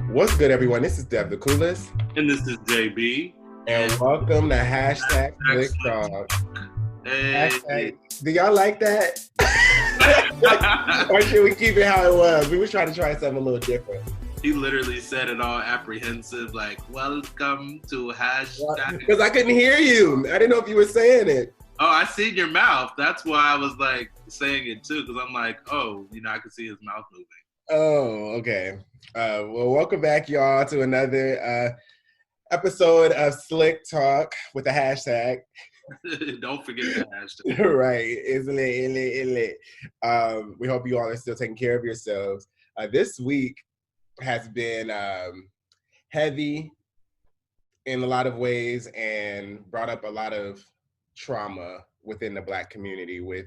What's good, everyone? This is Dev the Coolest, And this is JB. and welcome to hashtag Slick Excellent. Talk. Hey. Hashtag, do y'all like that? Or should we keep it how it was? We were trying to try something a little different. He literally said it all apprehensive, like, welcome to hashtag. Because I couldn't hear you. I didn't know if you were saying it. Oh, I see your mouth. That's why I was like saying it too, because I'm like, oh, I can see his mouth moving. Oh, okay. Well, welcome back, y'all, to another episode of Slick Talk with the hashtag. Don't forget the hashtag. Right. Isn't it? We hope you all are still taking care of yourselves. This week has been heavy in a lot of ways and brought up a lot of trauma within the Black community with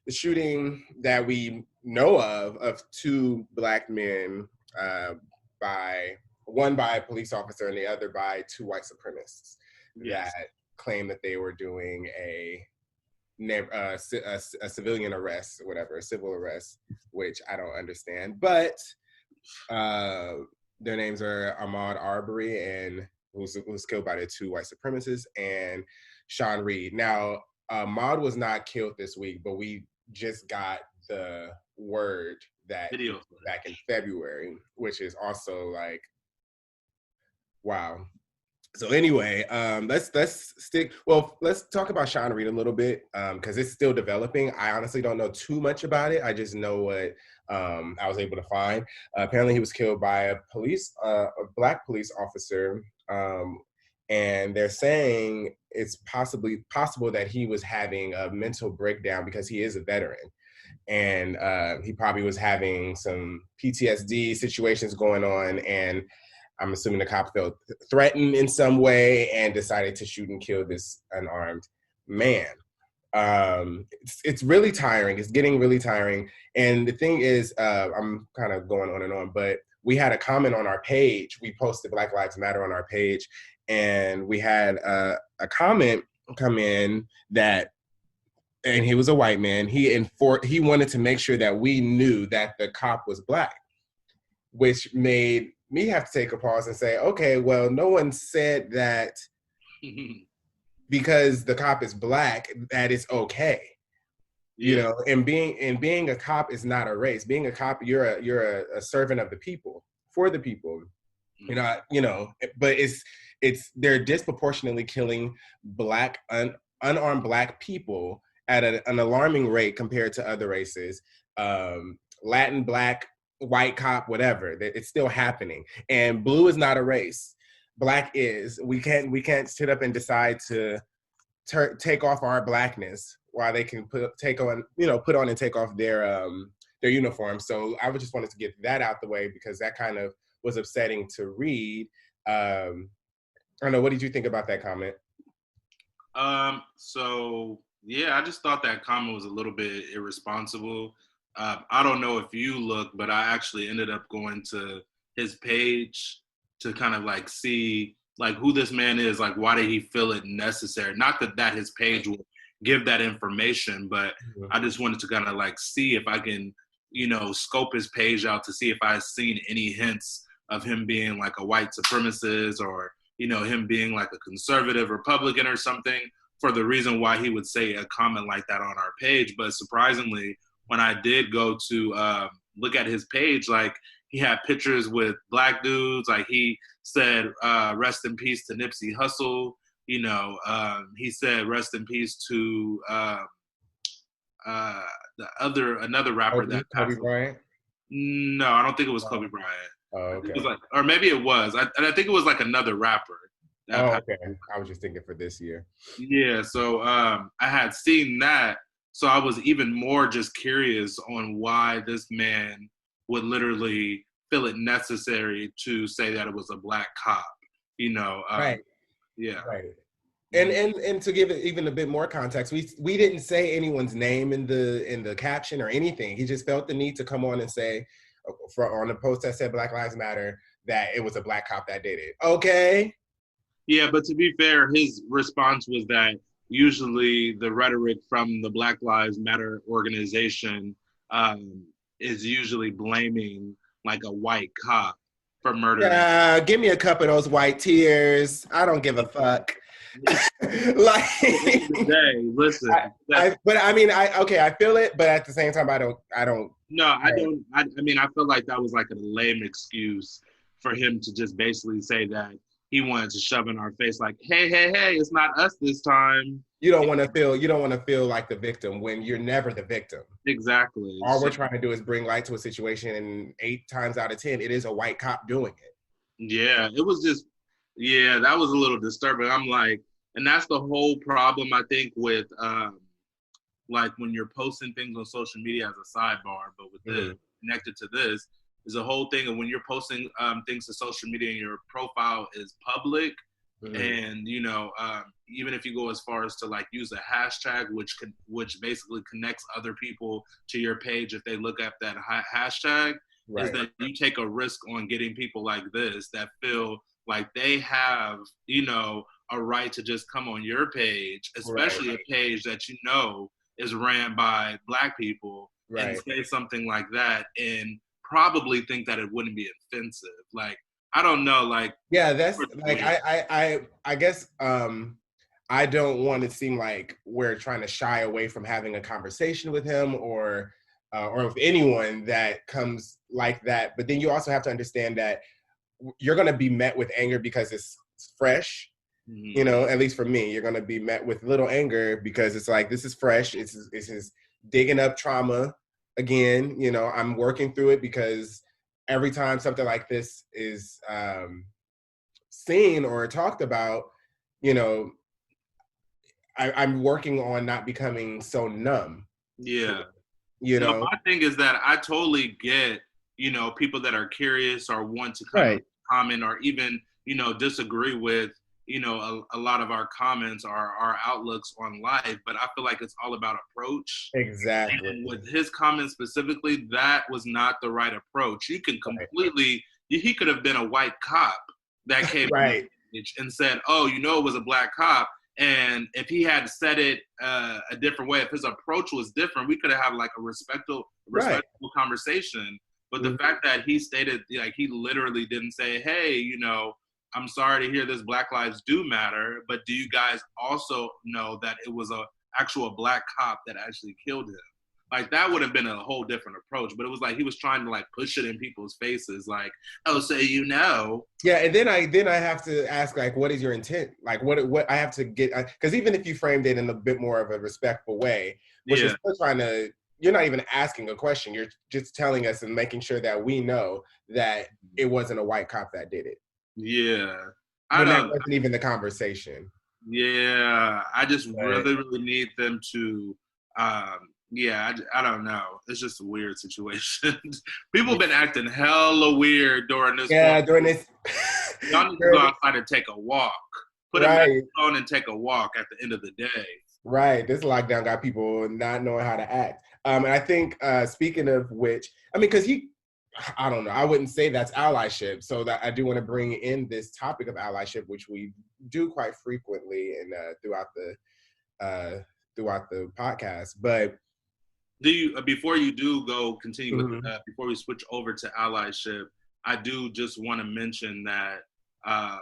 the shooting that we know of two Black men, one by a police officer and the other by two white supremacists that claim that they were doing a civilian arrest or whatever, a civil arrest, which I don't understand. But their names are Ahmaud Arbery, and who was killed by the two white supremacists, and Sean Reed. Now, Ahmaud was not killed this week, but we just got the word that Video back in February, which is also like, wow. So anyway, let's talk about Sean Reed a little bit because it's still developing. I honestly don't know too much about it. I just know what I was able to find. Apparently, he was killed by a Black police officer, and they're saying it's possible that he was having a mental breakdown because he is a veteran, and he probably was having some PTSD situations going on, and I'm assuming the cop felt threatened in some way and decided to shoot and kill this unarmed man. It's really tiring. It's getting really tiring. And the thing is, I'm kind of going on and on, but we had a comment on our page. We posted Black Lives Matter on our page, and we had a comment come in that, and he was a white man. He wanted to make sure that we knew that the cop was Black, which made me have to take a pause and say, okay, well, no one said that because the cop is Black, that it's okay. You know, and being a cop is not a race. Being a cop, you're a servant of the people, for the people. But they're disproportionately killing Black, unarmed Black people at an alarming rate compared to other races. Latin, Black, white cop, whatever, it's still happening. And blue is not a race. Black is. We can't sit up and decide to take off our Blackness while they can put on and take off their uniform. So I just wanted to get that out the way because that kind of was upsetting to read. I don't know. What did you think about that comment? So I just thought that comment was a little bit irresponsible. I don't know if you look, but I actually ended up going to his page to kind of like see like who this man is, like why did he feel it necessary? Not that his page will give that information, but I just wanted to kind of like see if I can, scope his page out to see if I've seen any hints of him being like a white supremacist or, him being like a conservative Republican or something for the reason why he would say a comment like that on our page. But surprisingly, when I did go to look at his page, like he had pictures with Black dudes. Like he said, rest in peace to Nipsey Hussle. He said rest in peace to another rapper that Kobe Bryant. No, I don't think it was Kobe Bryant. Oh, okay. It was like, or maybe it was. I think it was like another rapper. Okay. I was just thinking for this year. Yeah. So I had seen that. So I was even more just curious on why this man would literally feel it necessary to say that it was a Black cop, right. Yeah. Right. And to give it even a bit more context, we didn't say anyone's name in the caption or anything. He just felt the need to come on and say, on the post that said Black Lives Matter, that it was a Black cop that did it. Okay. Yeah, but to be fair, his response was that usually the rhetoric from the Black Lives Matter organization is usually blaming like a white cop for murdering. Yeah, give me a cup of those white tears. I don't give a fuck. At the end of the Like, day, listen, that's but I mean, okay, I feel it, but at the same time, I don't. no, I Right. don't. I mean, I feel like that was like a lame excuse for him to just basically say that he wanted to shove in our face, like, hey, hey, hey, it's not us this time. You don't want to feel like the victim when you're never the victim. Exactly. All So, we're trying to do is bring light to a situation, and 8 times out of 10, it is a white cop doing it. yeah, it was just, yeah, that was a little disturbing. I'm like, and that's the whole problem, I think, with like when you're posting things on social media as a sidebar, but with this Mm-hmm. connected to this is a whole thing of when you're posting things to social media and your profile is public, Mm-hmm. and even if you go as far as to like use a hashtag which basically connects other people to your page if they look at that hashtag, is Right. that you take a risk on getting people like this that feel like they have a right to just come on your page, Right. especially a page that is ran by Black people, and Right. say something like that and probably think that it wouldn't be offensive. Like, I don't know, like, Yeah, that's it's like weird. I guess I don't want to seem like we're trying to shy away from having a conversation with him or with anyone that comes like that. But then you also have to understand that you're going to be met with anger because it's fresh. You Mm-hmm. know, at least for me, you're going to be met with little anger because it's like this is fresh. It's his digging up trauma again. You know, I'm working through it because every time something like this is seen or talked about, you know, I'm working on not becoming so numb to Yeah. it, you No, know? my thing is that I totally get, people that are curious or want to kind of Right. comment or even, disagree with, a lot of our comments or our outlooks on life. But I feel like it's all about approach. Exactly. And with his comments specifically, that was not the right approach. You can Right. completely, he could have been a white cop that came on Right. the page and said, oh, it was a Black cop. And if he had said it a different way, if his approach was different, we could have had like a Right. respectful conversation. But the Mhm. fact that he stated, like, he literally didn't say, hey, I'm sorry to hear this. Black lives do matter. But do you guys also know that it was a actual Black cop that actually killed him? Like, that would have been a whole different approach. But it was like he was trying to like push it in people's faces, like, oh, so Yeah, and then I have to ask like, what is your intent? Like, what I have to get because even if you framed it in a bit more of a respectful way, which you're yeah, still trying to, you're not even asking a question. You're just telling us and making sure that we know that it wasn't a white cop that did it yeah. I when that don't. wasn't even the conversation. Yeah, I just Right. really, really need them to. Yeah, I don't know. It's just a weird situation. People Yeah, been acting hella weird during this yeah, during quarantine. this, Y'all need to go during, outside and take a walk. Put a mask right, on and take a walk at the end of the day. right. This lockdown got people not knowing how to act. And I think speaking of which, I mean, because I don't know, I wouldn't say that's allyship. So that I do want to bring in this topic of allyship, which we do quite frequently and uh, throughout the podcast. But Do you before you do go continue with mhm, before we switch over to allyship? I do just want to mention that uh,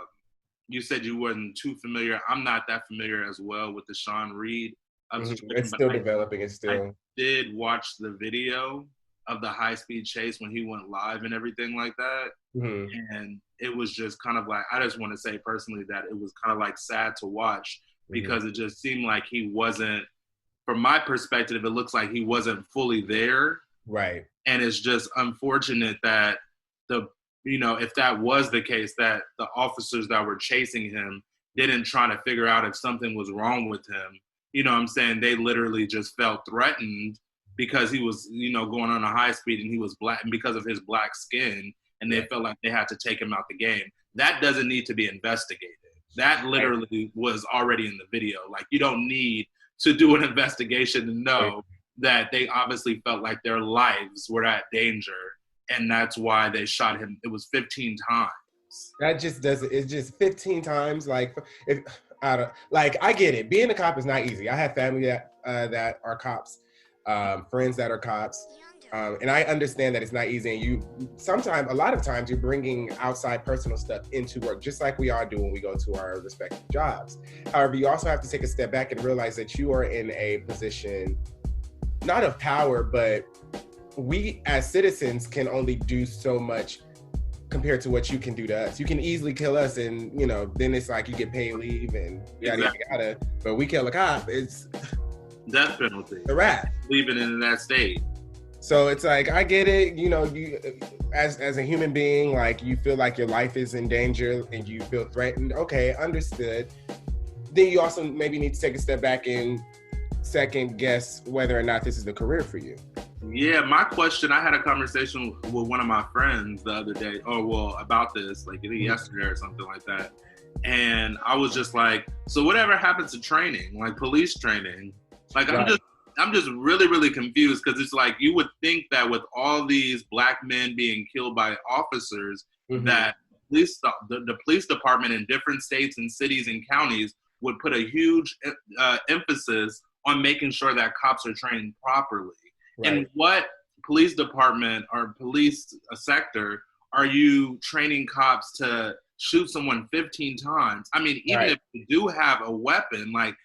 you said you wasn't too familiar. I'm not that familiar as well with the Sean Reed situation, it's but still developing. It's I still did watch the video of the high speed chase when he went live and everything like that. mhm, And it was just kind of like, I just want to say personally that it was kind of like sad to watch mhm, because it just seemed like he wasn't, from my perspective, it looks like he wasn't fully there. right, And it's just unfortunate that the, if that was the case, that the officers that were chasing him didn't try to figure out if something was wrong with him. You know what I'm saying? They literally just felt threatened because he was, going on a high speed and he was Black, and because of his Black skin, and they right, felt like they had to take him out the game. That doesn't need to be investigated. That right, literally was already in the video. Like, you don't need to do an investigation to right. know that they obviously felt like their lives were at danger, and that's why they shot him. It was 15 times. That just doesn't. It's just 15 times. Like if I don't like, I get it. Being a cop is not easy. I have family that are cops, friends that are cops. And I understand that it's not easy, and a lot of times you're bringing outside personal stuff into work, just like we all do when we go to our respective jobs. However, you also have to take a step back and realize that you are in a position, not of power, but we as citizens can only do so much compared to what you can do to us. You can easily kill us, and then it's like you get paid leave and yada yada. But we kill a cop, it's death penalty. A wrap. Leaving in that state. So it's like, I get it. You as a human being, like, you feel like your life is in danger and you feel threatened. Okay, understood. Then you also maybe need to take a step back and second guess whether or not this is the career for you. Yeah, my question, I had a conversation with one of my friends the other day, about this, like yesterday or something like that. And I was just like, so whatever happens to training, like police training, like right. I'm just really, really confused, because it's like, you would think that with all these Black men being killed by officers, that the police department in different states and cities and counties would put a huge emphasis on making sure that cops are trained properly. Right. And what police department or police sector are you training cops to shoot someone 15 times? I mean, even if you do have a weapon, like,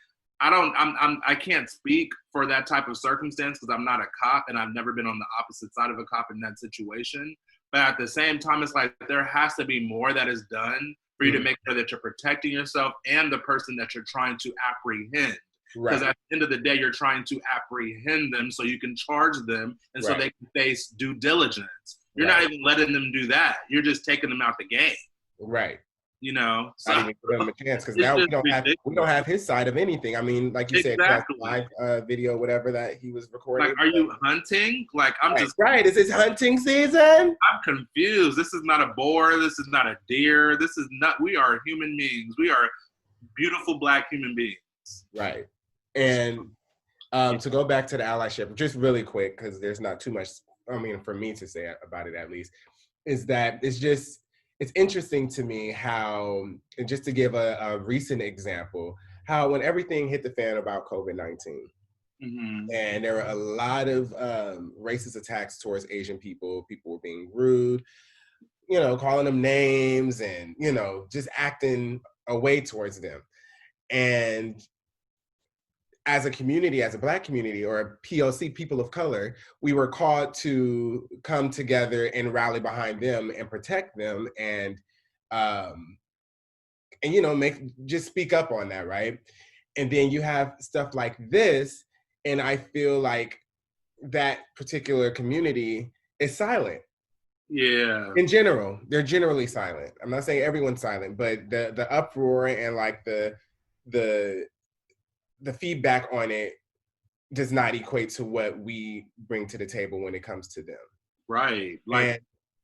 I can't speak for that type of circumstance, because I'm not a cop and I've never been on the opposite side of a cop in that situation. But at the same time, it's like, there has to be more that is done for you to make sure that you're protecting yourself and the person that you're trying to apprehend. Because at the end of the day, you're trying to apprehend them so you can charge them and so they can face due diligence. You're not even letting them do that. You're just taking them out the game. Right. So not even give them a chance, because now we don't have his side of anything. I mean, like you said, live video, whatever that he was recording. Like, are you hunting? Like, I'm just Is it hunting season? I'm confused. This is not a boar. This is not a deer. This is not. We are human beings. We are beautiful Black human beings. Right. And to go back to the allyship, just really quick, because there's not too much, for me to say about it at least, is that it's interesting to me how, and just to give a recent example, how when everything hit the fan about COVID-19, and there were a lot of racist attacks towards Asian people were being rude, calling them names and, just acting away towards them. And as a community, as a Black community, or a POC, people of color, we were called to come together and rally behind them and protect them and just speak up on that, right? And then you have stuff like this, and I feel like that particular community is silent. Yeah. In general, they're generally silent. I'm not saying everyone's silent, but the uproar and like the feedback on it does not equate to what we bring to the table when it comes to them. Right. Like,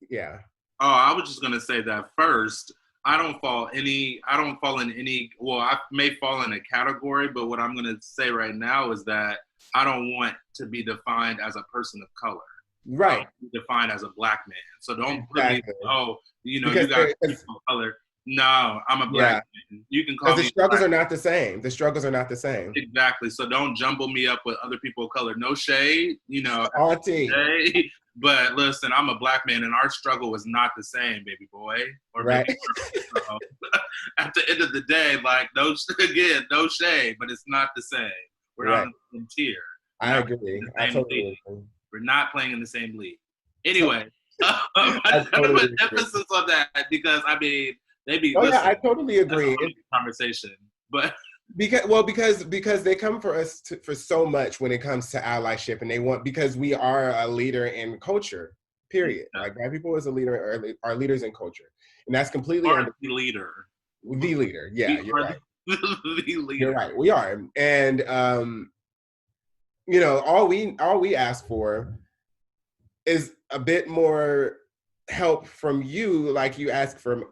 yeah. Oh, I was just gonna say that first. I don't fall in any, well, I may fall in a category, but what I'm gonna say right now is that I don't want to be defined as a person of color. Right. I want to be defined as a Black man. So don't put me, you got people of color. No, I'm a Black man. You can call me. The struggles are not the same. The struggles are not the same. Exactly. So don't jumble me up with other people of color. No shade, Auntie. Shade. But listen, I'm a Black man, and our struggle is not the same, baby boy. Or right. So, at the end of the day, like, no shade, but it's not the same. We're not in the same tier. I agree. I totally agree. We're not playing in the same league. Anyway, I just want to put emphasis on that, because I totally agree. Conversation, but because they come for us for so much when it comes to allyship, and because we are a leader in culture. Period. Yeah. Like, Black people as a leader are leaders in culture, and that's completely the leader. The leader, yeah, you're right. The leader. You're right. We are, and all we ask for is a bit more help from you, like you ask from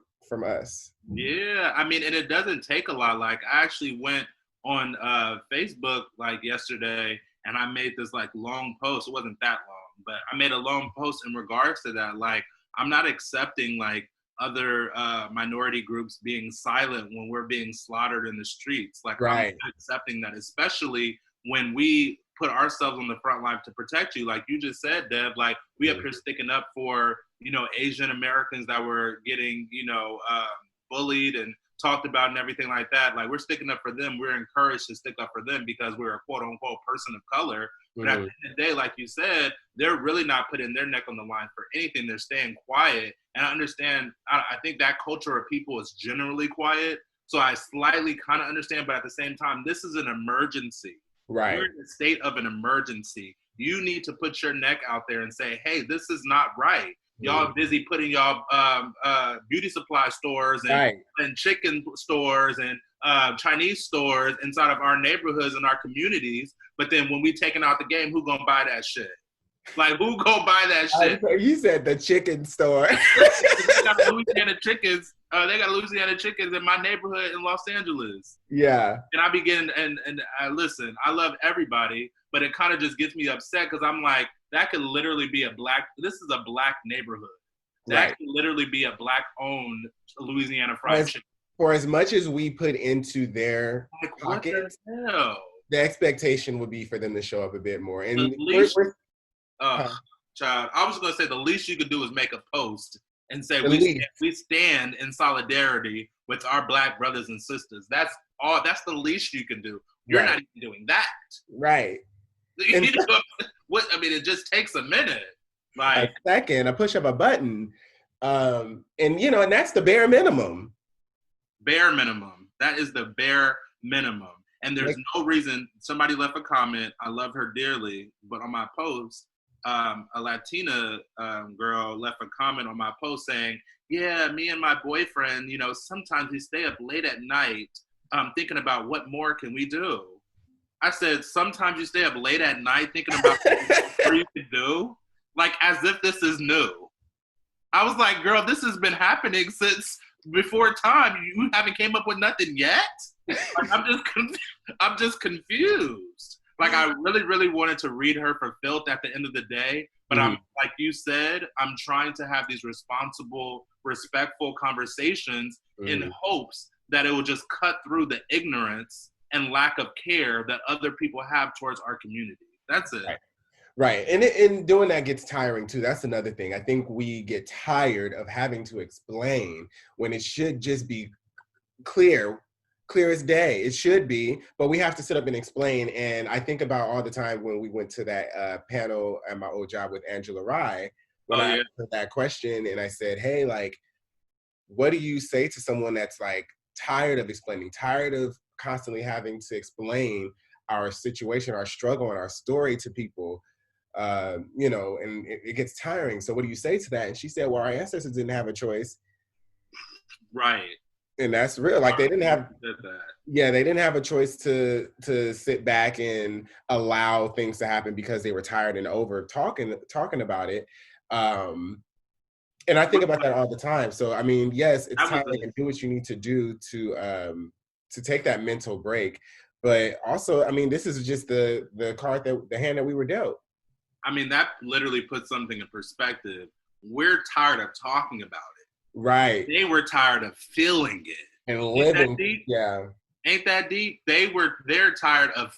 us. Yeah, I mean, and it doesn't take a lot. Like, I actually went on Facebook like yesterday, and I made this like long post. It wasn't that long, but I made a long post in regards to that. Like, I'm not accepting like other minority groups being silent when we're being slaughtered in the streets. Like, I'm not accepting that, especially when we put ourselves on the front line to protect you. Like you just said, Deb, like we up here sticking up for, you know, Asian Americans that were getting, you know, bullied and talked about and everything like that. Like we're sticking up for them. We're encouraged to stick up for them because we're a quote unquote person of color. But at the end of the day, like you said, they're really not putting their neck on the line for anything. They're staying quiet. And I understand, I think that culture of people is generally quiet. So I slightly kind of understand, but at the same time, this is an emergency. Right. We're in a state of an emergency. You need to put your neck out there and say, hey, this is not right. Y'all busy putting y'all beauty supply stores and chicken stores and Chinese stores inside of our neighborhoods and our communities. But then when we taking out the game, who gonna buy that shit? Like, who go buy that shit? You said the chicken store. They got Louisiana chickens. They got Louisiana chickens in my neighborhood in Los Angeles. Yeah. And I begin, and listen, I love everybody, but it kind of just gets me upset because I'm like, that could literally be this is a black neighborhood. That could literally be a black-owned Louisiana fried chicken. For as much as we put into their pockets, the expectation would be for them to show up a bit more. And child, I was going to say the least you could do is make a post and say we stand in solidarity with our black brothers and sisters. That's all. That's the least you can do. You're not even doing that. Right. You know, I mean, it just takes a minute. Like a second, I push up a button. And you know, and that's the bare minimum. Bare minimum. That is the bare minimum. And there's no reason. Somebody left a comment. I love her dearly, but on my post, a Latina girl left a comment on my post saying, yeah, me and my boyfriend, you know, sometimes we stay up late at night thinking about what more can we do. I said, sometimes you stay up late at night thinking about what more you can do? Like, as if this is new. I was like, girl, this has been happening since before time. You haven't came up with nothing yet? Like, I'm just confused. Like, I really, really wanted to read her for filth at the end of the day. But I'm, like you said, I'm trying to have these responsible, respectful conversations in hopes that it will just cut through the ignorance and lack of care that other people have towards our community. That's it. Right. And doing that gets tiring too. That's another thing. I think we get tired of having to explain when it should just be clear as day. It should be, but we have to sit up and explain. And I think about all the time when we went to that panel at my old job with Angela Rye, when I asked her that question and I said, hey, like, what do you say to someone that's like tired of explaining, tired of constantly having to explain our situation, our struggle, and our story to people? You know, and it gets tiring. So what do you say to that? And she said, well, our ancestors didn't have a choice. Right. And that's real. Like they didn't have they didn't have a choice to sit back and allow things to happen because they were tired and over talking about it. And I think about that all the time. So I mean, yes, it's time to do what you need to do to take that mental break. But also, I mean, this is just the hand that we were dealt. I mean, that literally puts something in perspective. We're tired of talking about it. Right. They were tired of feeling it. And living. Yeah. Ain't that deep? They were tired of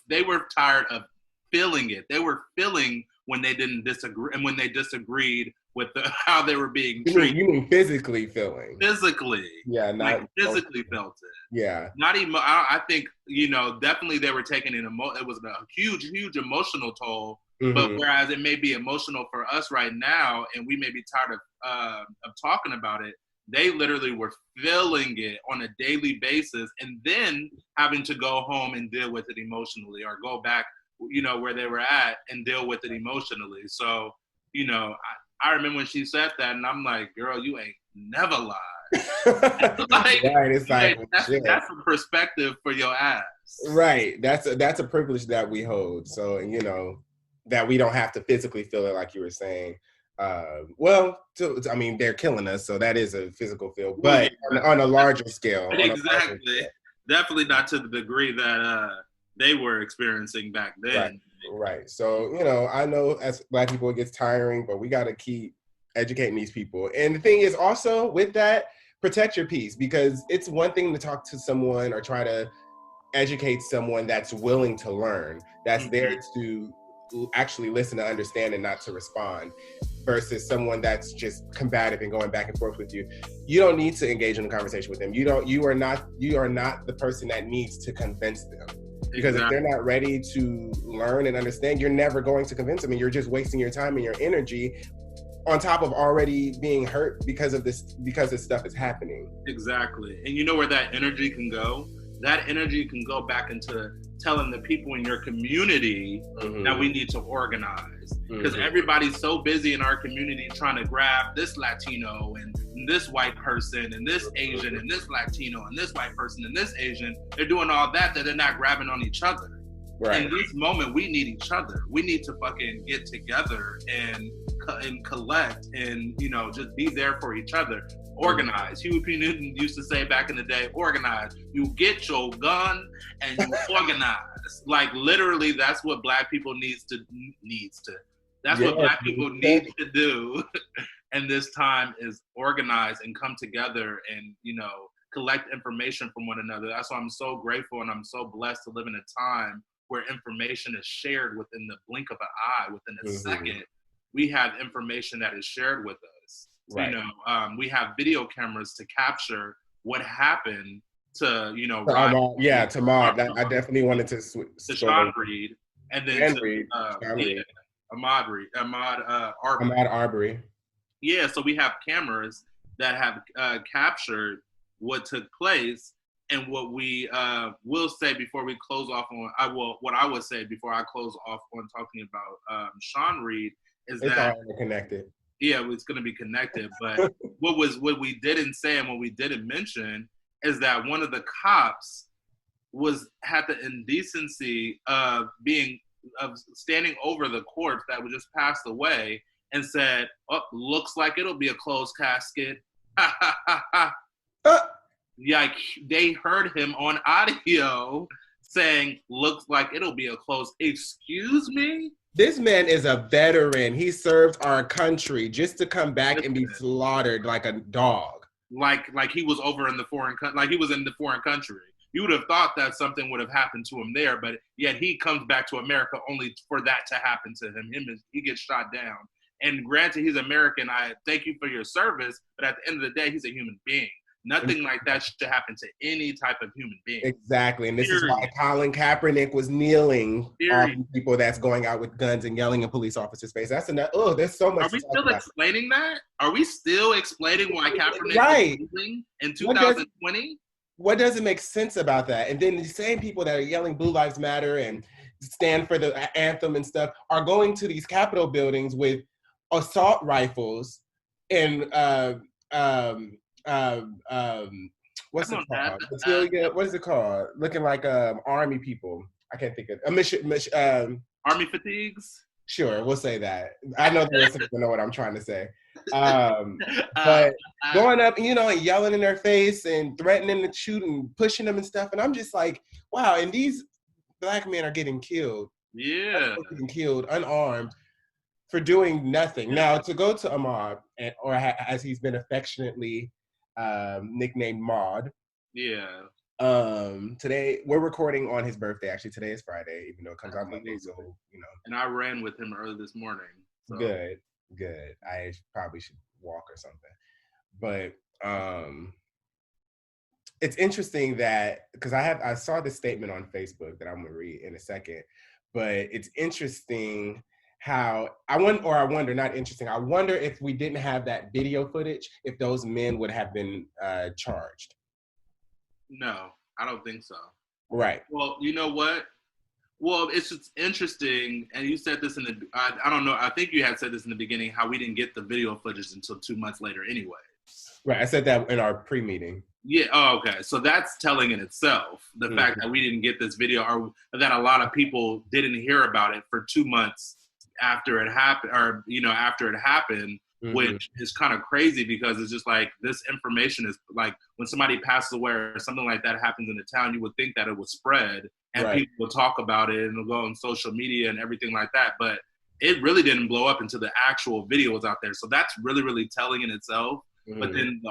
feeling it. They were feeling when they didn't disagree and when they disagreed with how they were being treated. You mean physically feeling? Physically. Yeah, not like physically felt it. Yeah. Not even. I think, you know, definitely they were taking it was a huge, huge emotional toll. Mm-hmm. But whereas it may be emotional for us right now, and we may be tired of talking about it, they literally were feeling it on a daily basis, and then having to go home and deal with it emotionally, or go back, you know, where they were at and deal with it emotionally. So, you know, I remember when she said that, and I'm like, girl, you ain't never lied. Like, right, it's like, that's a perspective for your ass. Right. That's a privilege that we hold. So, you know, that we don't have to physically feel it, like you were saying. I mean, they're killing us, so that is a physical feel, but on a larger scale. Exactly. Definitely not to the degree that they were experiencing back then. Right. So, you know, I know as Black people it gets tiring, but we got to keep educating these people. And the thing is also with that, protect your peace, because it's one thing to talk to someone or try to educate someone that's willing to learn, that's there to actually listen to understand and not to respond, versus someone that's just combative and going back and forth with you. You don't need to engage in a conversation with them. You are not the person that needs to convince them. Because if they're not ready to learn and understand, you're never going to convince them, and you're just wasting your time and your energy on top of already being hurt because this stuff is happening. Exactly. And you know where that energy can go? That energy can go back into telling the people in your community that we need to organize. Because everybody's so busy in our community trying to grab this Latino and this white person and this Asian and this Latino and this white person and this Asian. They're doing all that they're not grabbing on each other. Right. In this moment, we need each other. We need to fucking get together and collect and, you know, just be there for each other. Organize. Huey P. Newton used to say back in the day, organize. You get your gun and you organize. Like literally, that's what Black people needs to. That's what Black people need to do. And this time is organize and come together and, you know, collect information from one another. That's why I'm so grateful and I'm so blessed to live in a time where information is shared within the blink of an eye, within a second. We have information that is shared with us. Right. You know, we have video cameras to capture what happened to, you know, to Maud. I definitely wanted to Sean Reed, and then Ahmaud Arbery. Yeah, so we have cameras that have captured what took place, and what we will say before we close off on. What I would say before I close off on talking about Sean Reed is it's that all connected. Yeah, it's going to be connected. But what we didn't say and what we didn't mention is that one of the cops had the indecency of standing over the corpse that was just passed away and said, "Oh, looks like it'll be a closed casket." Yeah, they heard him on audio saying, "Looks like it'll be a closed." Excuse me? This man is a veteran. He served our country just to come back and be slaughtered like a dog. Like he was over in the like he was in the foreign country. You would have thought that something would have happened to him there, but yet he comes back to America only for that to happen to him. He gets shot down. And granted, he's American. I thank you for your service, but at the end of the day, he's a human being. Nothing like that should happen to any type of human being. Exactly. And this is why Colin Kaepernick was kneeling on people that's going out with guns and yelling in police officers' face. That's enough. Oh, there's so much. Are we still explaining that? Are we still explaining why Kaepernick was kneeling in 2020? What doesn't make sense about that? And then the same people that are yelling Blue Lives Matter and stand for the anthem and stuff are going to these Capitol buildings with assault rifles and what's it called? What is it called? Looking like army people. I can't think of army fatigues. Sure, we'll say that. I know the listeners know what I'm trying to say. But going up, you know, and yelling in their face and threatening to shoot and pushing them and stuff, and I'm just like, wow. And these Black men are getting killed. Yeah, getting killed unarmed for doing nothing. Now to go to Ahmaud, or as he's been affectionately nicknamed Maud. Yeah. Today we're recording on his birthday. Actually, today is Friday, even though it comes out Monday. So you know. And I ran with him early this morning. So. Good. I probably should walk or something. But it's interesting that because I saw this statement on Facebook that I'm gonna read in a second. But it's interesting how I wonder if we didn't have that video footage, if those men would have been charged. No, I don't think so. Right. Well, you know what? Well, it's just interesting, and you said this I don't know, I think you had said this in the beginning, how we didn't get the video footage until 2 months later anyway. Right, I said that in our pre-meeting. Yeah, okay, so that's telling in itself, the fact that we didn't get this video, or that a lot of people didn't hear about it for 2 months after it happened, or, you know, after it happened, which is kind of crazy because it's just like this information is like when somebody passes away or something like that happens in the town, you would think that it would spread and people will talk about it and it'll go on social media and everything like that. But it really didn't blow up until the actual video was out there. So that's really, really telling in itself. But then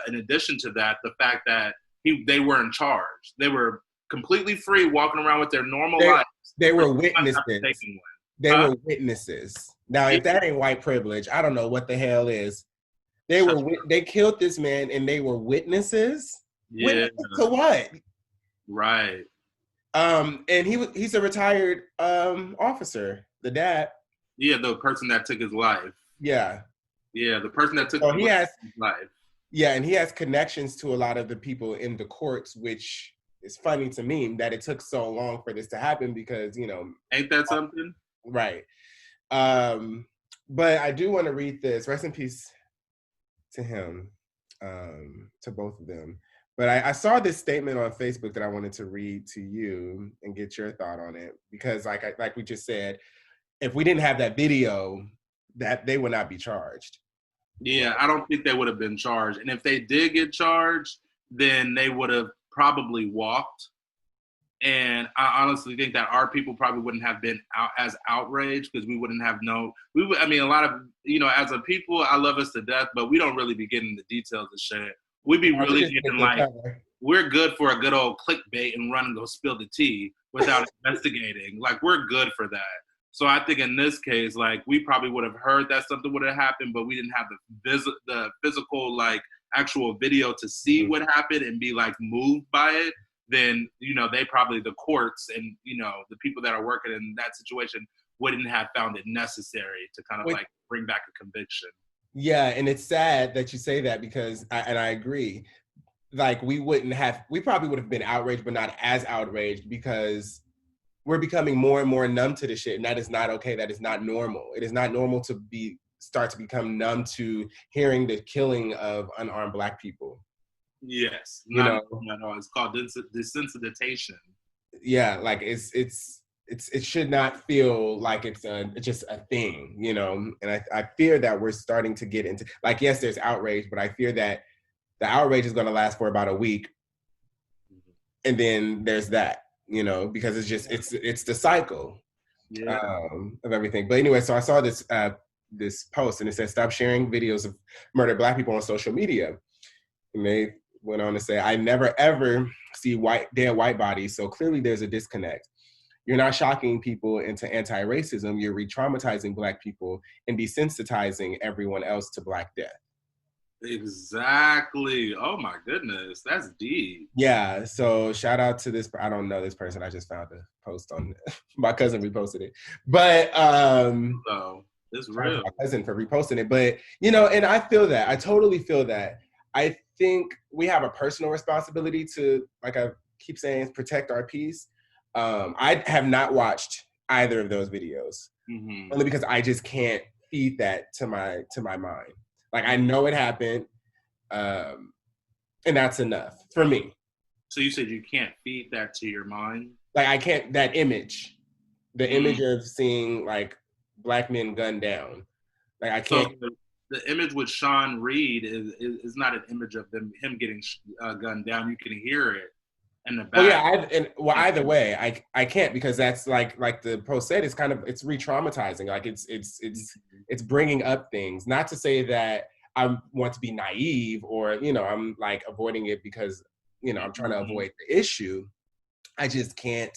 in addition to that, the fact that they weren't charged. They were completely free walking around with their normal lives. They were witnesses. They Huh? were witnesses. Now, Yeah. if that ain't white privilege, I don't know what the hell is. Shut They killed this man and they were witnesses. Yeah. Witnesses to what? Right. And he's a retired officer, the dad. Yeah. The person that took his life. Yeah. Yeah. The person that took So the he has life. yeah, and he has connections to a lot of the people in the courts, which is funny to me that it took so long for this to happen because, Ain't that something? right. Um, but I do want to read this. Rest in peace to him, to both of them. But I saw this statement on Facebook that I wanted to read to you and get your thought on it because, like we just said, if we didn't have that video, that they would not be charged. Yeah, I don't think they would have been charged. And if they did get charged, then they would have probably walked. And I honestly think that our people probably wouldn't have been as outraged because we wouldn't have known. I mean, a lot of, as a people, I love us to death, but we don't really be getting the details of shit. We be We really just get getting the like, cover. we're good for a good old clickbait and run and go spill the tea without investigating. Like, we're good for that. So I think in this case, like, we probably would have heard that something would have happened, but we didn't have the physical, like, actual video to see what happened and be like moved by it. Then they probably, the courts and the people that are working in that situation wouldn't have found it necessary to kind of like bring back a conviction. Yeah, and it's sad that you say that because I agree. Like we probably would have been outraged, but not as outraged because we're becoming more and more numb to the shit, and that is not okay. That is not normal. It is not normal to start to become numb to hearing the killing of unarmed Black people. Yes, not at all. It's called desensitization. Yeah, like it should not feel like it's just a thing, And I fear that we're starting to get into like, yes, there's outrage, but I fear that the outrage is going to last for about a week, and then there's that, because it's the cycle of everything. But anyway, so I saw this post and it said, "Stop sharing videos of murdered Black people on social media." And they went on to say, "I never ever see dead white bodies, so clearly there's a disconnect. You're not shocking people into anti-racism, you're re-traumatizing Black people and desensitizing everyone else to Black death." Exactly. Oh my goodness, that's deep. Yeah, so shout out to this. I don't know this person. I just found a post on my cousin reposted it. But so it's shout out real. to my cousin for reposting it. But and I feel that. I totally feel that. I think we have a personal responsibility to, like I keep saying, protect our peace. I have not watched either of those videos only because I just can't feed that to my mind. Like I know it happened, and that's enough for me. So you said you can't feed that to your mind? Like I can't, that image, the image of seeing like Black men gunned down. Like I can't. So the image with Sean Reed is not an image of him getting gunned down. You can hear it in the back. Well, yeah, either way, I can't because that's like the post said, it's re-traumatizing. Like it's bringing up things. Not to say that I want to be naive or I'm like avoiding it because I'm trying to avoid the issue. I just can't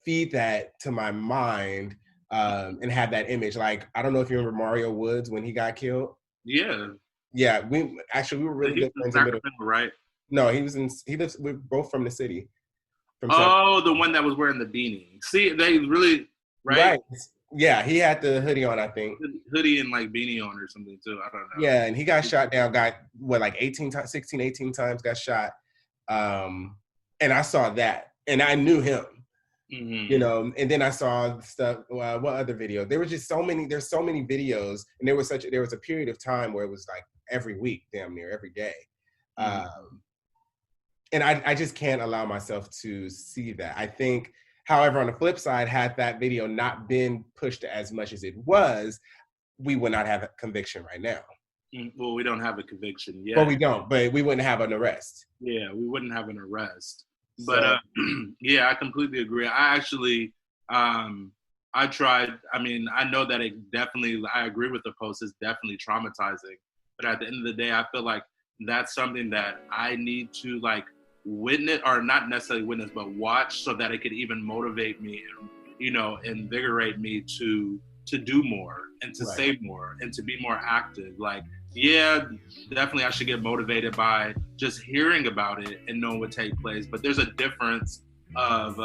feed that to my mind and have that image. Like I don't know if you remember Mario Woods when he got killed. Yeah. Yeah, we were really good friends in middle. Right? No, we're both from the city. The one that was wearing the beanie. See, they really right? Yeah, he had the hoodie on, I think. Hoodie and like beanie on or something too. I don't know. Yeah, and he got shot down, like 18 times, 16, 18 times got shot. And I saw that and I knew him. And then I saw stuff. What other video? There was just there's so many videos, and there was a period of time where it was like every week, damn near every day. And I just can't allow myself to see that. I think, however, on the flip side, had that video not been pushed as much as it was, we would not have a conviction right now. Well, we don't have a conviction yet. Well, we don't, but we wouldn't have an arrest. Yeah, we wouldn't have an arrest. But yeah, I completely agree. I actually, I tried. I mean, I know that I agree with the post. It's definitely traumatizing. But at the end of the day, I feel like that's something that I need to like witness, or not necessarily witness, but watch, so that it could even motivate me invigorate me to do more and to Right. say more and to be more active. Like, yeah, definitely I should get motivated by just hearing about it and knowing what take place. But there's a difference of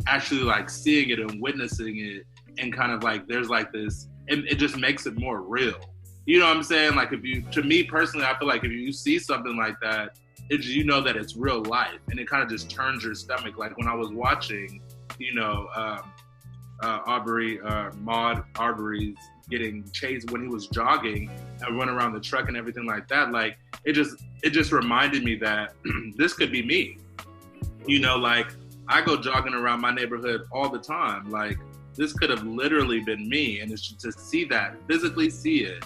actually like seeing it and witnessing it, and kind of like there's like this, and it just makes it more real. You know what I'm saying? Like to me personally, I feel like if you see something like that, that it's real life, and it kind of just turns your stomach. Like when I was watching, Maud Arbery's getting chased when he was jogging and running around the truck and everything like that. Like it just reminded me that this could be me. Like I go jogging around my neighborhood all the time. Like this could have literally been me, and it's just to see that, physically see it.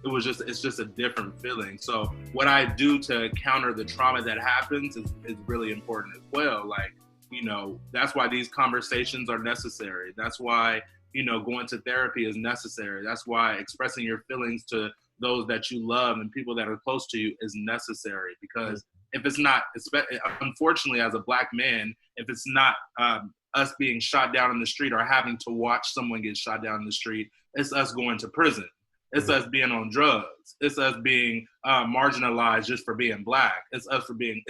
It's just a different feeling. So what I do to counter the trauma that happens is really important as well. Like, that's why these conversations are necessary. That's why, going to therapy is necessary. That's why expressing your feelings to those that you love and people that are close to you is necessary. Because if it's not, unfortunately, as a Black man, if it's not us being shot down in the street or having to watch someone get shot down in the street, it's us going to prison. It's us being on drugs. It's us being marginalized just for being Black. It's us being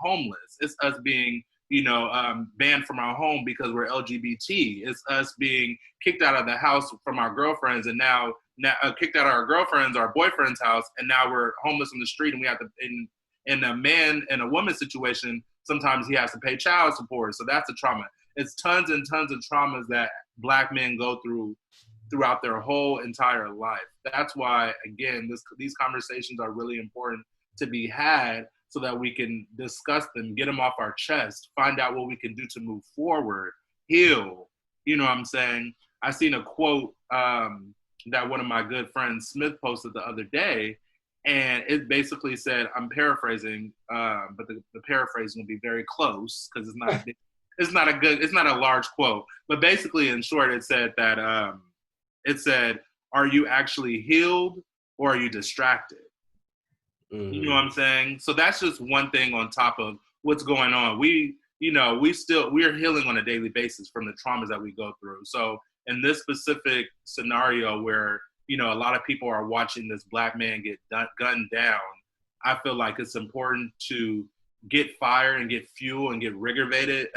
homeless. It's us being, banned from our home because we're LGBT. It's us being kicked out of the house from our girlfriends, and now kicked out of our girlfriends, our boyfriend's house, and now we're homeless on the street, and we have to, in a man and a woman situation, sometimes he has to pay child support. So that's a trauma. It's tons and tons of traumas that Black men go through throughout their whole entire life. That's why, again, these conversations are really important to be had so that we can discuss them, get them off our chest, find out what we can do to move forward, heal. You know what I'm saying? I seen a quote that one of my good friends, Smith, posted the other day, and it basically said, I'm paraphrasing, but the paraphrasing will be very close because it's not a large quote, but basically in short, it said that, are you actually healed or are you distracted? Mm-hmm. You know what I'm saying? So that's just one thing on top of what's going on. We're healing on a daily basis from the traumas that we go through. So in this specific scenario where, a lot of people are watching this Black man get gunned down, I feel like it's important to get fire and get fuel and get invigorated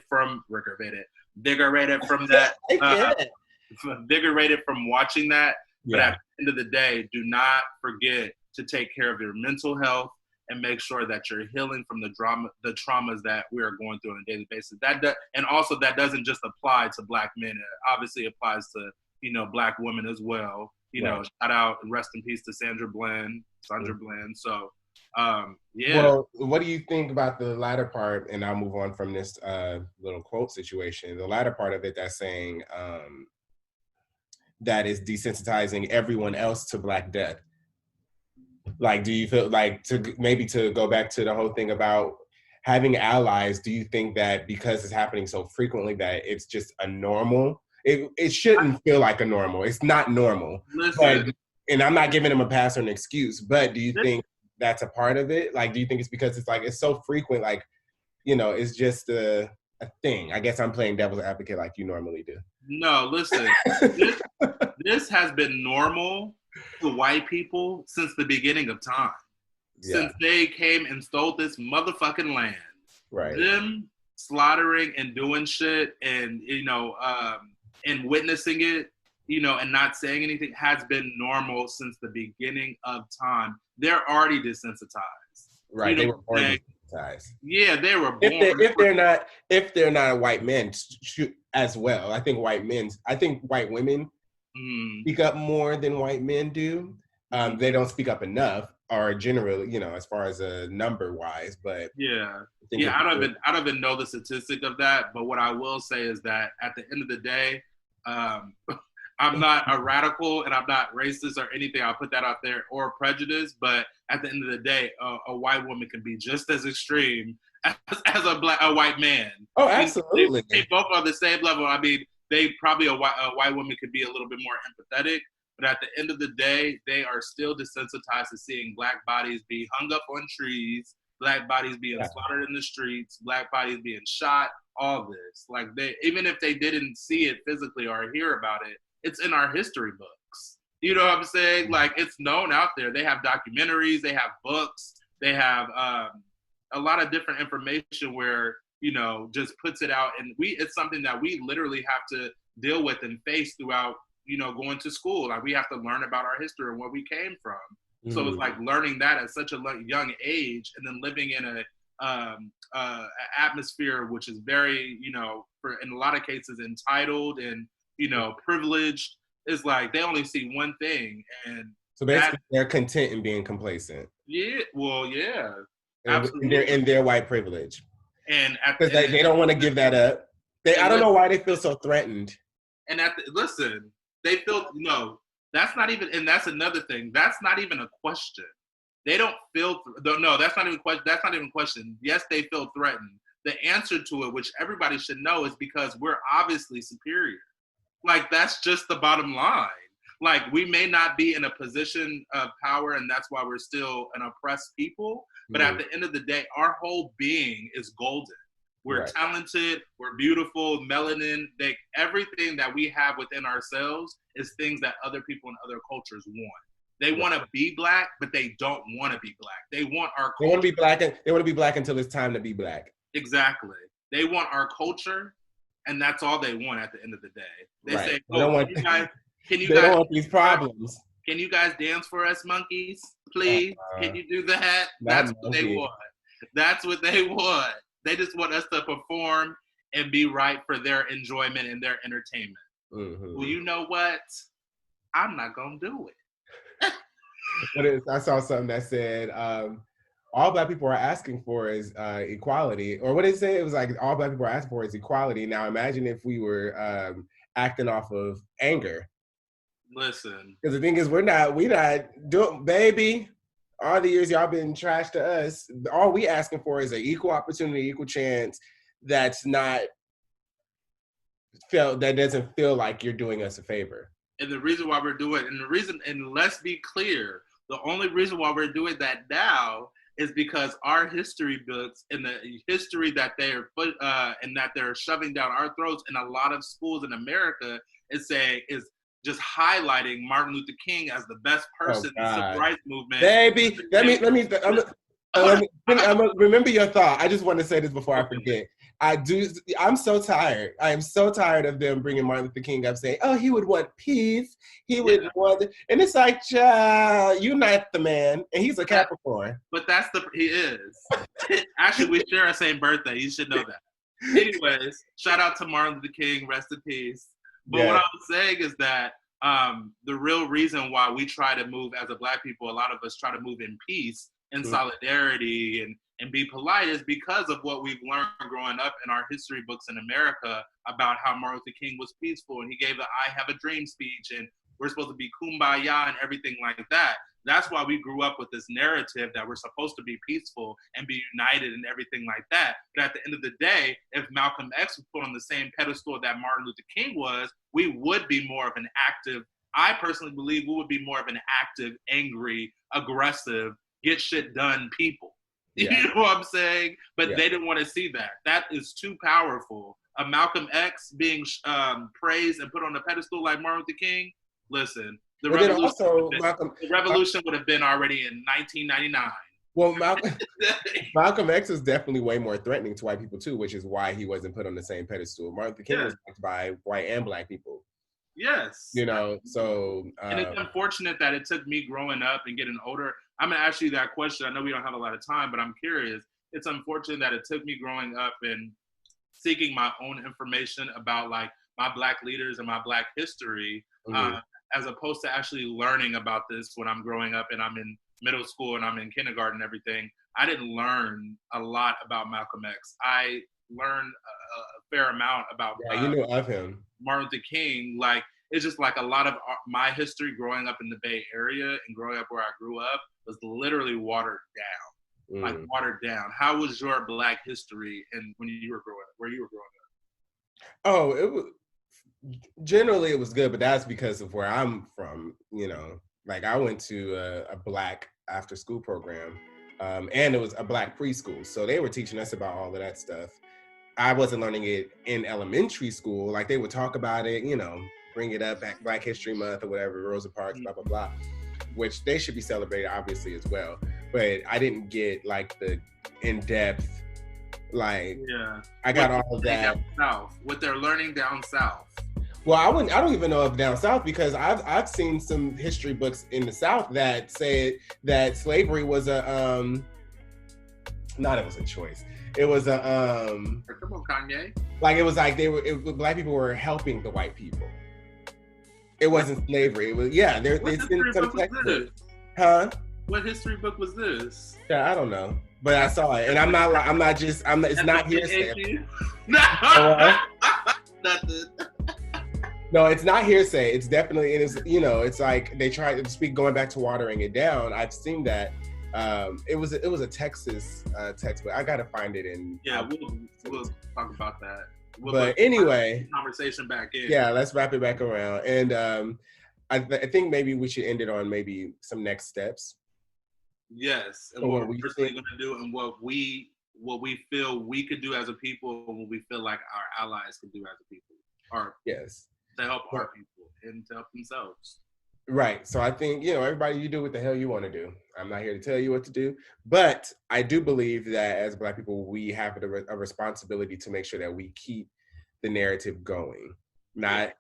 from that. Invigorated from watching that. Yeah. But at the end of the day, do not forget to take care of your mental health and make sure that you're healing from the traumas that we are going through on a daily basis. And also that doesn't just apply to Black men. It obviously applies to, Black women as well. Shout out and rest in peace to Sandra Bland. So, yeah. Well, what do you think about the latter part? And I'll move on from this little quote situation. The latter part of it that's saying that is desensitizing everyone else to Black death. Like, do you feel like, to go back to the whole thing about having allies, do you think that because it's happening so frequently that it's just a normal? It shouldn't feel like a normal. It's not normal. But, and I'm not giving them a pass or an excuse, but do you think that's a part of it? Like, do you think it's because it's so frequent, like, it's just a thing? I guess I'm playing devil's advocate like you normally do. No, listen, this has been normal to white people since the beginning of time. Yeah. Since they came and stole this motherfucking land. Right. Them slaughtering and doing shit and, and witnessing it, and not saying anything has been normal since the beginning of time. They're already desensitized. Right. They were born desensitized. Yeah, they were born. If they're not white men as well, I think white women speak up more than white men do. They don't speak up enough, or generally, as far as a number wise. But I don't even know the statistic of that. But what I will say is that at the end of the day, I'm not a radical and I'm not racist or anything. I'll put that out there, or prejudice. But at the end of the day, a white woman can be just as extreme as a white man. Oh, absolutely. They both are the same level. I mean, they probably a white woman could be a little bit more empathetic, but at the end of the day, they are still desensitized to seeing Black bodies be hung up on trees, Black bodies being Yeah. slaughtered in the streets, Black bodies being shot, all this. Like they, even if they didn't see it physically or hear about it, it's in our history books. You know what I'm saying? Like it's known out there. They have documentaries, they have books, they have a lot of different information where, you know, just puts it out. And it's something that we literally have to deal with and face throughout, you know, going to school. Like we have to learn about our history and where we came from. So it's like learning that at such a young age, and then living in a atmosphere which is very, you know, for in a lot of cases entitled and, you know, privileged. Is like they only see one thing, and so basically they're content in being complacent. Yeah, well, yeah, absolutely. In their white privilege, and because they don't want to give that up. I don't know why they feel so threatened. And listen, they feel that's not even, and that's another thing. That's not even a question. They don't feel no. That's not even question. That's not even a question. Yes, they feel threatened. The answer to it, which everybody should know, is because we're obviously superior. Like, that's just the bottom line. Like, we may not be in a position of power, and that's why we're still an oppressed people. But at the end of the day, our whole being is golden. We're talented, we're beautiful, melanin. Everything that we have within ourselves is things that other people in other cultures want. They want to be Black, but they don't want to be Black. They want our culture. They want to be Black, they want to be Black until it's time to be Black. Exactly. They want our culture. And that's all they want at the end of the day. They say, can you guys want these problems. Can you guys dance for us, monkeys? Please? Can you do that? That's what they want. That's what they want. They just want us to perform and be right for their enjoyment and their entertainment. Mm-hmm. Well, you know what? I'm not going to do it. I saw something that said, all Black people are asking for is equality. Or what did it say? It was like, all Black people are asking for is equality. Now imagine if we were acting off of anger. Listen. Because the thing is, we not doing, baby, all the years y'all been trash to us, all we asking for is an equal opportunity, equal chance that doesn't feel like you're doing us a favor. And the reason why we're doing it, and let's be clear, the only reason why we're doing that now is because our history books and the history that they're shoving down our throats in a lot of schools in America is just highlighting Martin Luther King as the best person in the civil rights movement. Baby, remember your thought. I just want to say this before I forget. I'm so tired. I am so tired of them bringing Martin Luther King up saying, oh, he would want peace. He would want, and it's like, child, you're not the man. And he's a Capricorn. But he is. Actually, we share our same birthday. You should know that. Anyways, shout out to Martin Luther King. Rest in peace. But what I was saying is that the real reason why we try to move as a Black people, a lot of us try to move in peace and solidarity and be polite is because of what we've learned growing up in our history books in America about how Martin Luther King was peaceful, and he gave the I Have a Dream speech, and we're supposed to be kumbaya and everything like that. That's why we grew up with this narrative that we're supposed to be peaceful and be united and everything like that. But at the end of the day, if Malcolm X was put on the same pedestal that Martin Luther King was, we would be more of an active, I personally believe we would be more of an active, angry, aggressive, get shit done people. You know what I'm saying? But they didn't want to see that. That is too powerful. A Malcolm X being praised and put on a pedestal like Martin Luther King, listen, the revolution would have been already in 1999. Well, Malcolm X is definitely way more threatening to white people too, which is why he wasn't put on the same pedestal. Martin Luther King was liked by white and Black people. Yes. You know, so... and it's unfortunate that it took me growing up and getting older. I'm going to ask you that question. I know we don't have a lot of time, but I'm curious. It's unfortunate that it took me growing up and seeking my own information about like my Black leaders and my Black history, as opposed to actually learning about this when I'm growing up and I'm in middle school and I'm in kindergarten and everything. I didn't learn a lot about Malcolm X. I learned a fair amount about you knew of him. Martin Luther King. Like, it's just like a lot of my history growing up in the Bay Area and growing up where I grew up was literally watered down. Like watered down. How was your Black history and when you were growing up, where you were growing up? Oh, it was generally it was good, but that's because of where I'm from. You know, like I went to a Black after school program And it was a Black preschool. So they were teaching us about all of that stuff. I wasn't learning it in elementary school. Like they would talk about it, you know, bring it up, Black History Month or whatever, Rosa Parks, blah, blah, blah, which they should be celebrated obviously as well. But I didn't get like the in-depth, like, I got all of that. Down south, what they're learning down south. Well, I don't even know of down south, because I've seen some history books in the South that said that slavery was a not it was a choice. It was a come on, Kanye. Like it was like Black people were helping the white people. It wasn't slavery. It was there's been some textbooks. Huh? What history book was this? Yeah, I don't know, but I saw it, and it's not hearsay. Nothing. No, it's not hearsay. It's definitely, it is, you know, it's like they try to speak, going back to watering it down. I've seen that. It was a Texas textbook. I gotta find it in. Yeah, we'll talk about that. But anyway, conversation back in. Yeah, let's wrap it back around. And I think maybe we should end it on maybe some next steps. Yes, and what we're personally going to do, and what we feel we could do as a people, and what we feel like our allies can do as a people, or to help our people and to help themselves. Right. So I think, you know, everybody, you do what the hell you want to do. I'm not here to tell you what to do, but I do believe that as Black people, we have a responsibility to make sure that we keep the narrative going, not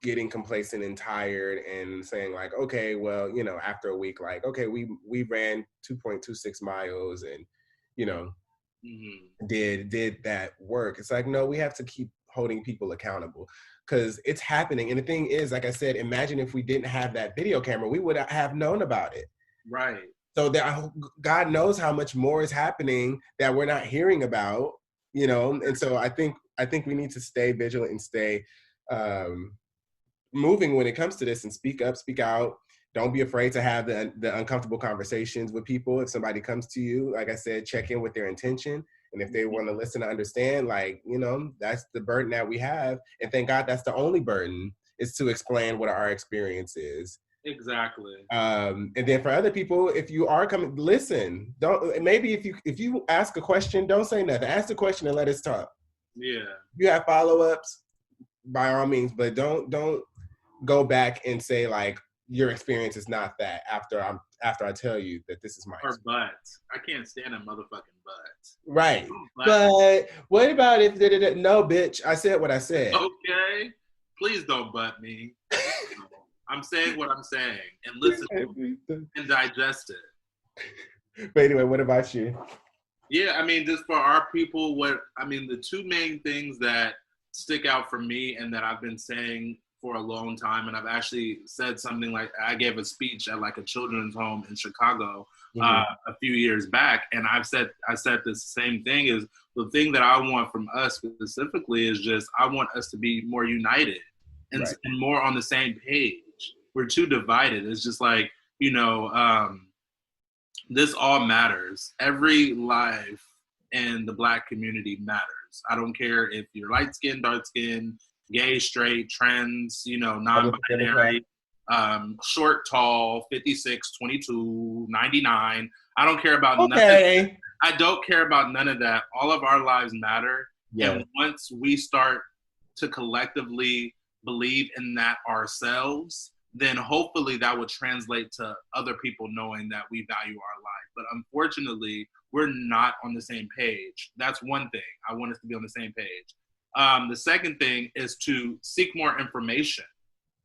getting complacent and tired and saying like, okay, well, you know, after a week, like, okay, we ran 2.26 miles and, you know, did that work. It's like, no, we have to keep holding people accountable, because it's happening. And the thing is, like I said, imagine if we didn't have that video camera, we would have known about it. Right. So that God knows how much more is happening that we're not hearing about, you know? And so I think we need to stay vigilant and stay moving when it comes to this, and speak up, speak out. Don't be afraid to have the uncomfortable conversations with people. If somebody comes to you, like I said, check in with their intention. And if they want to listen to understand, like, you know, that's the burden that we have. And thank God that's the only burden, is to explain what our experience is. Exactly. And then for other people, if you are coming, listen. Don't, maybe if you ask a question, don't say nothing. Ask the question and let us talk. Yeah. If you have follow-ups, by all means, but don't go back and say like your experience is not that after I tell you that this is my experience. Or but. I can't stand a motherfucking but. Right. But what about if no, bitch, I said what I said. Okay. Please don't butt me. I'm saying what I'm saying, and listen to it and digest it. But anyway, what about you? Yeah, I mean, just for our people, the two main things that stick out for me and that I've been saying for a long time, and I've actually said something like, I gave a speech at like a children's home in Chicago a few years back, and I said the same thing, is the thing that I want from us specifically is just, I want us to be more united and more on the same page. We're too divided. It's just like, you know, this all matters. Every life in the Black community matters. I don't care if you're light skinned, dark skinned, gay, straight, trans, you know, non-binary, short, tall, 56, 22, 99. I don't care about none of that. I don't care about none of that. All of our lives matter. Yeah. And once we start to collectively believe in that ourselves, then hopefully that would translate to other people knowing that we value our life. But unfortunately, we're not on the same page. That's one thing. I want us to be on the same page. The second thing is to seek more information.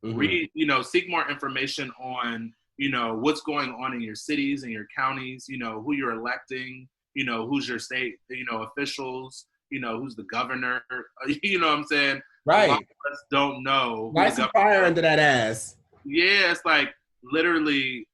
Seek more information on, you know, what's going on in your cities and your counties, you know, who you're electing, you know, who's your state, you know, officials, you know, who's the governor, you know what I'm saying? Right. A lot of us don't know. Light some fire under that ass. Yeah, it's like literally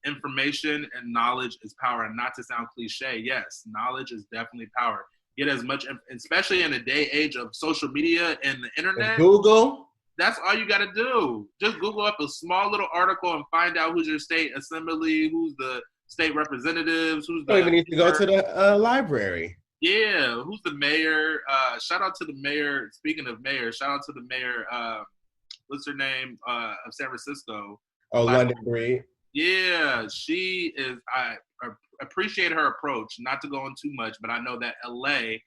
information and knowledge is power. And not to sound cliche, yes, knowledge is definitely power. Get as much, especially in the age of social media and the internet. Google. That's all you got to do. Just Google up a small little article and find out who's your state assembly, who's the state representatives, who's the. You don't even need to go to the library. Yeah, who's the mayor? Shout out to the mayor. Speaking of mayor, shout out to the mayor. What's her name? Of San Francisco. Oh, London Breed. Yeah, she is. appreciate her approach. Not to go on too much, but I know that LA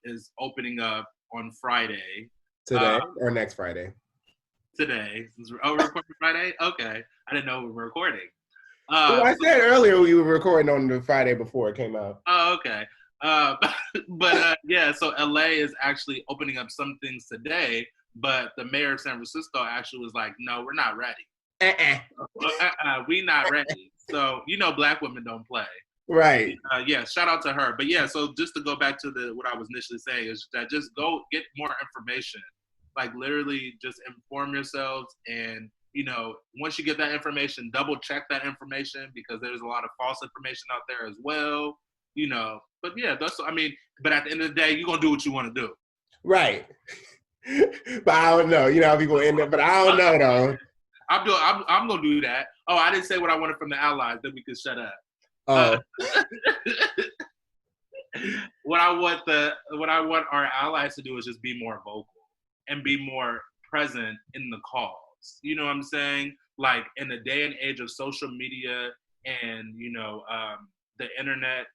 is opening up on Friday. Today or next Friday? Today. Oh, we're recording Friday? Okay. I didn't know we were recording. Well, I said earlier we were recording on the Friday before it came out. Oh, okay. Yeah, so LA is actually opening up some things today, but the mayor of San Francisco actually was like, no, we're not ready. We not ready. So, black women don't play. Right. Yeah, shout out to her. But yeah, so just to go back to what I was initially saying is that just go get more information. Like literally just inform yourselves, and once you get that information, double check that information, because there's a lot of false information out there as well. But yeah, but at the end of the day, you're gonna do what you want to do. Right. But I don't know. People end up, but I don't know though. I'm gonna do that. Oh, I didn't say what I wanted from the allies. Then we could shut up. Oh. What I want our allies to do is just be more vocal and be more present in the cause. You know what I'm saying? Like in the day and age of social media and the internet,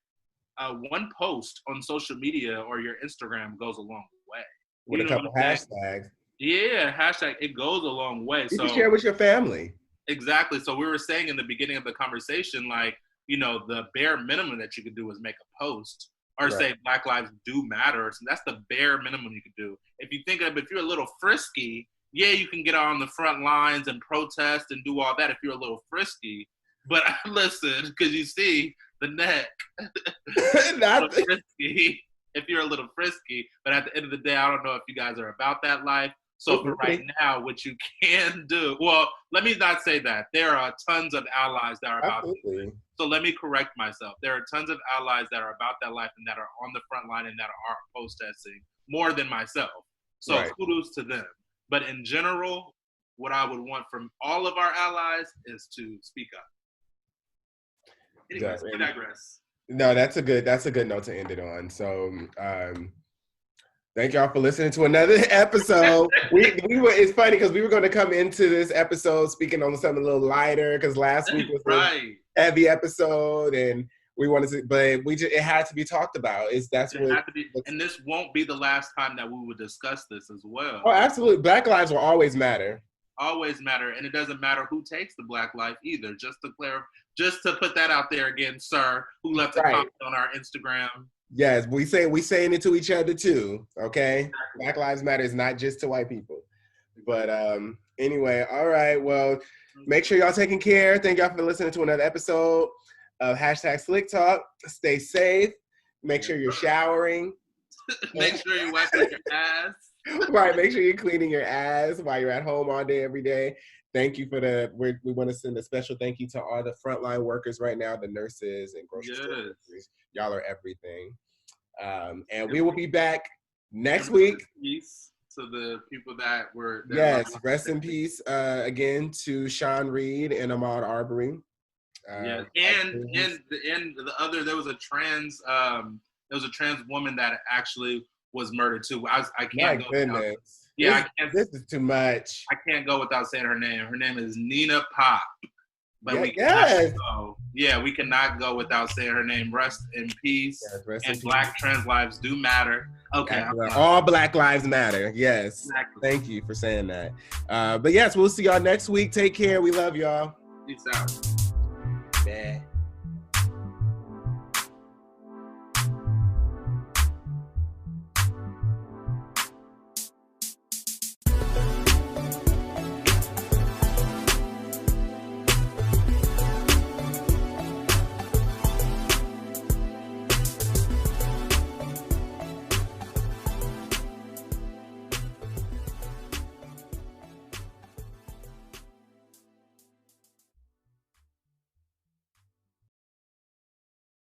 one post on social media or your Instagram goes a long way. With a couple hashtags. Yeah, hashtag. It goes a long way. You can share with your family. Exactly. So we were saying in the beginning of the conversation, like, the bare minimum that you could do is make a post or say Black Lives do matter. So that's the bare minimum you could do. If you think of, if you're a little frisky, yeah, you can get on the front lines and protest and do all that if you're a little frisky. But listen, because you see the neck. Not frisky. If you're a little frisky, but at the end of the day, I don't know if you guys are about that life. So for right now, what you can do, well, let me not say that. There are tons of allies that are about it. So let me correct myself. There are tons of allies that are about that life and that are on the front line and that are protesting more than myself. So kudos to them. But in general, what I would want from all of our allies is to speak up. Anyways, we digress. No, that's a good note to end it on. So thank y'all for listening to another episode. It's funny because we were going to come into this episode speaking on something a little lighter because last week was a heavy episode and we wanted to, but it had to be talked about. And this won't be the last time that we would discuss this as well. Oh, absolutely. Black lives will always matter. Always matter, and it doesn't matter who takes the Black life either. Just to put that out there again, sir, who left a comment on our Instagram. Yes, we saying it to each other too. Okay, exactly. Black Lives Matter is not just to white people. But anyway, all right. Well, make sure y'all taking care. Thank y'all for listening to another episode of #Slick Talk. Stay safe. Make sure you're showering. Make sure you're wiping your ass. Right. Make sure you're cleaning your ass while you're at home all day, every day. Thank you for we want to send a special thank you to all the frontline workers right now, the nurses and grocery store workers. Y'all are everything. And we will be back next week. Peace to the people that were. Rest in peace again to Sean Reed and Ahmaud Arbery. And the other, there was a trans woman that actually was murdered too. I can't go. Goodness. Yeah, I can't. This is too much. I can't go without saying her name. Her name is Nina Pop. But we cannot go without saying her name. Rest in peace. Yes, and Black trans lives do matter. Okay. All Black lives matter. Yes. Exactly. Thank you for saying that. But yes, we'll see y'all next week. Take care. We love y'all. Peace out. Bye.